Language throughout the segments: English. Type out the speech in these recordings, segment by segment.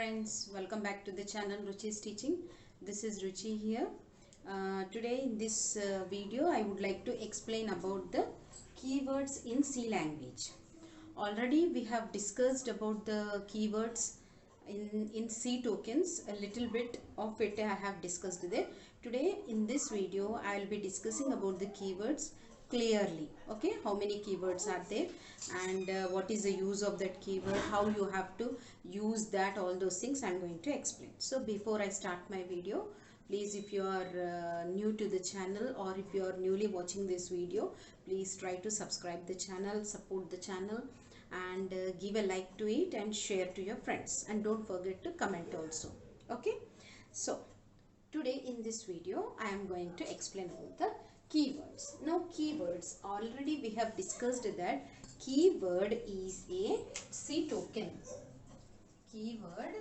friends, welcome back to the channel Ruchi's Teaching. This is Ruchi here. Today in this video I would like to explain about the keywords in C language. Already we have discussed about the keywords in C tokens. A little bit of it I have discussed there. Today in this video I will be discussing about the keywords clearly. Okay, how many keywords are there and what is the use of that keyword, how you have to use that, all those things I am going to explain. So before I start my video, please, if you are new to the channel or if you are newly watching this video, please try to subscribe the channel, support the channel, and give a like to it and share to your friends, and don't forget to comment also. Okay, so today in this video I am going to explain about the keywords. Now keywords, already we have discussed that keyword is a C token. Keyword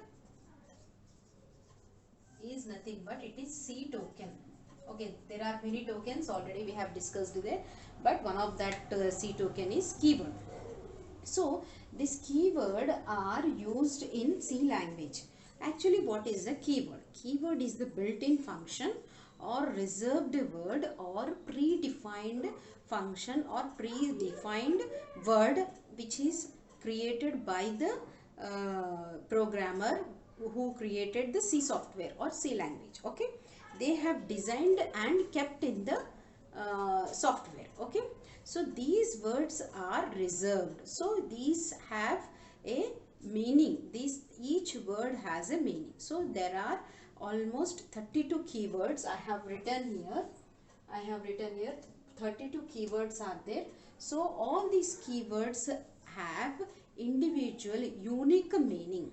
is nothing but it is C token. Okay, there are many tokens, already we have discussed there, but one of that C token is keyword. So this keyword are used in C language. Actually, what is a keyword? Keyword is the built-in function or reserved word or predefined function or predefined word which is created by the programmer who created the C software or C language. Okay, they have designed and kept in the software. Okay, so these words are reserved, so these have a meaning. Each word has a meaning. So there are almost 32 keywords I have written here. 32 keywords are there. So all these keywords have individual unique meaning.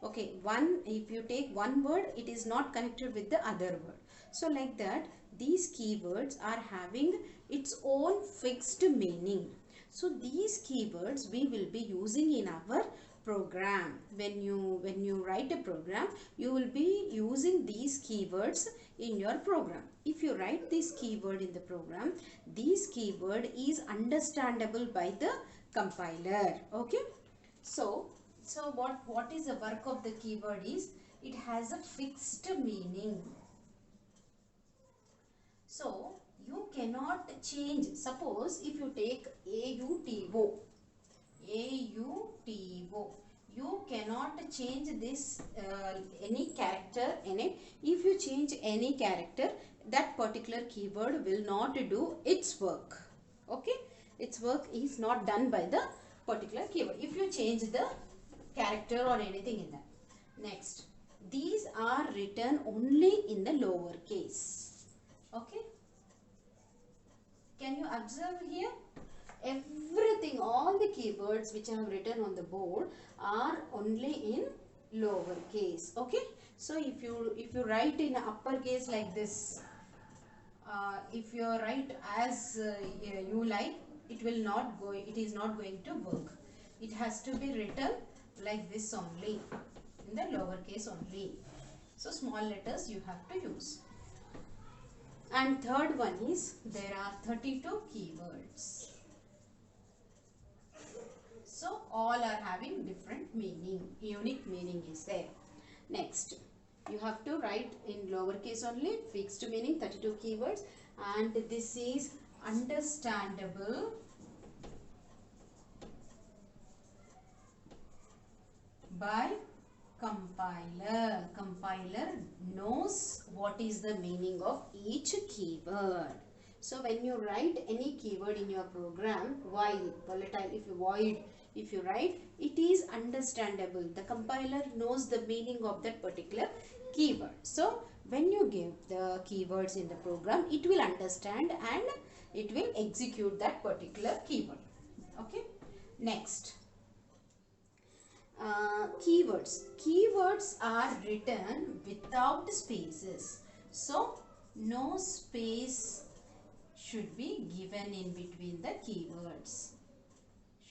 Okay, if you take one word, it is not connected with the other word. So like that, these keywords are having its own fixed meaning. So these keywords we will be using in our program. When you write a program, you will be using these keywords in your program. If you write this keyword in the program, this keyword is understandable by the compiler. Okay, so what is the work of the keyword is it has a fixed meaning. So you cannot change. Suppose if you take AUTO, you cannot change this any character in it. If you change any character, that particular keyword will not do its work. Okay, its work is not done by the particular keyword if you change the character or anything in that. Next, these are written only in the lower case. Okay, can you observe here? Everything, all the keywords which I have written on the board are only in lower case. Okay, so if you write in upper case like this, if you write as you like, it is not going to work. It has to be written like this only, in the lower case only. So small letters you have to use. And third one is there are 32 keywords. So all are having different meaning, unique meaning is there. Next, you have to write in lowercase only, fixed meaning, 32 keywords, and this is understandable by compiler. Compiler knows what is the meaning of each keyword. So when you write any keyword in your program, while volatile, if you write, it is understandable. The compiler knows the meaning of that particular keyword. So when you give the keywords in the program, it will understand and it will execute that particular keyword. Okay, next. Keywords. Keywords are written without spaces. So no space should be given in between the keywords.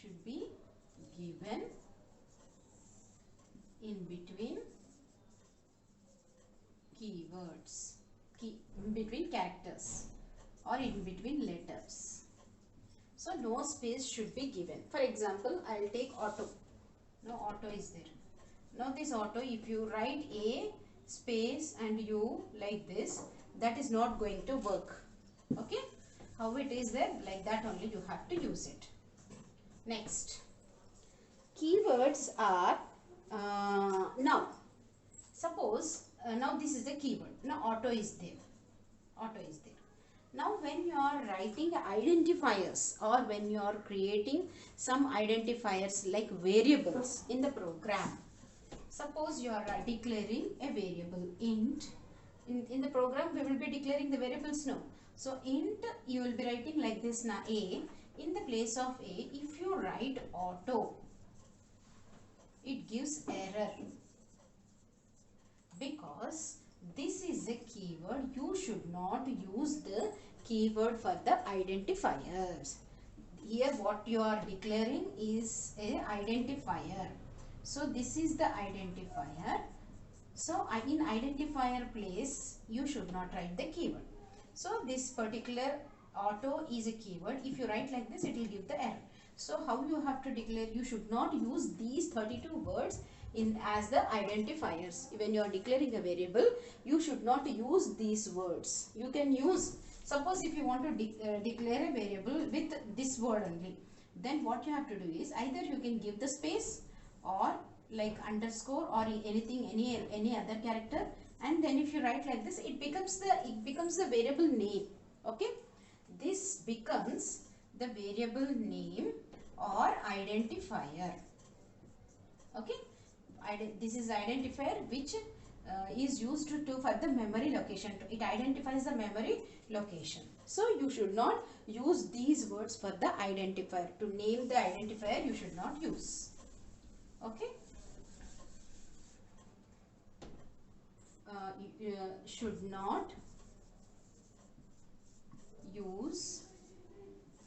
Should be given in between keywords, in between characters or in between letters. So no space should be given. For example, I will take auto. No auto is there. Now this auto, if you write A space and U like this, that is not going to work. Okay, how it is there, like that only you have to use it. Next, keywords are now suppose now this is the keyword. Now auto is there, auto is there. Now when you are writing identifiers or when you are creating some identifiers like variables in the program, suppose you are declaring a variable int. In the program we will be declaring the variables now. So int, you will be writing like this now, A. In the place of A, if you write auto, it gives error because this is a keyword. You should not use the keyword for the identifiers. Here what you are declaring is a identifier. So this is the identifier. So in identifier place, you should not write the keyword. So this particular auto is a keyword. If you write like this, it will give the error. So how you have to declare? You should not use these 32 words as the identifiers. When you are declaring a variable, you should not use these words. You can use, suppose if you want to declare a variable with this word only, then what you have to do is either you can give the space or like underscore or anything, any other character, and then if you write like this, it becomes the variable name. Okay, this becomes the variable name or identifier. Okay, this is identifier which is used for the memory location. It identifies the memory location. So you should not use these words for the identifier. To name the identifier, you should not use. Okay. You should not use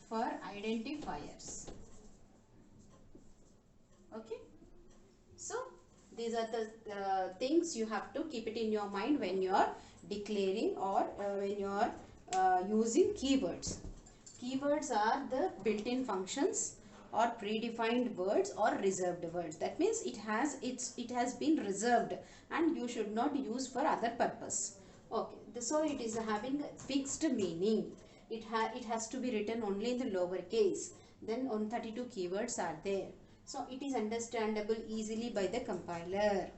for identifiers. Okay. So these are the things you have to keep it in your mind when you are declaring or when you are using keywords. Keywords are the built-in functions or predefined words or reserved words. That means it has been reserved and you should not use for other purpose. Okay, so it is having fixed meaning. It has to be written only in the lower case. Then 32 keywords are there. So it is understandable easily by the compiler.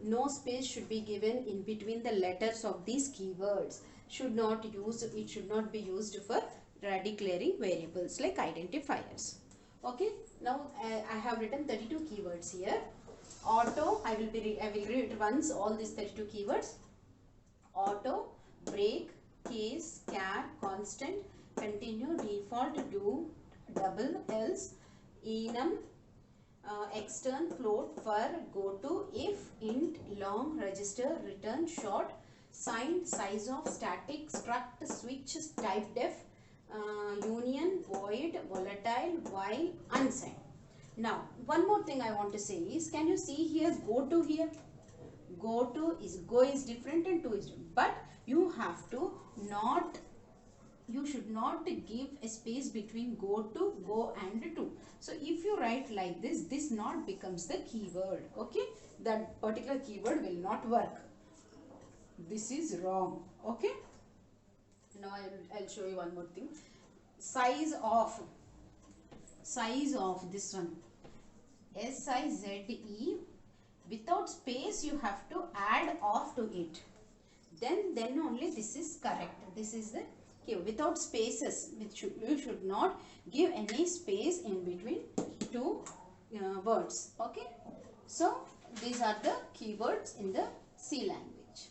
No space should be given in between the letters of these keywords. It should not be used for declaring variables like identifiers. Okay, now I have written 32 keywords here. Auto, I will read once all these 32 keywords. Auto, break, case, char, constant, continue, default, do, double, else, enum, extern, float, for, go to, if, int, long, register, return, short, sign, size of, static, struct, switch, type def, union, void, volatile, while, unsigned. Now one more thing I want to say is, can you see here go to here? Go is different and to is different, but you have to not, you should not give a space between go to, go and to. So if you write like this, this not becomes the keyword. Okay, that particular keyword will not work. This is wrong. Okay, now I'll show you one more thing. Size of this one, SIZE, without space you have to add off to it, then only this is correct. This is the key. Without spaces, you should not give any space in between two words. Okay, so these are the keywords in the C language.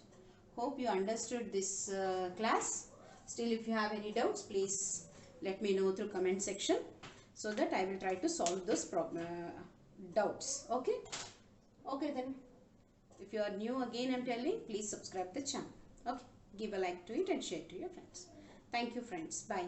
Hope you understood this class. Still, if you have any doubts, please let me know through comment section so that I will try to solve those doubts. Okay, then if you are new, again I'm telling, please subscribe the channel. Okay, give a like to it and share to your friends. Thank you friends. Bye.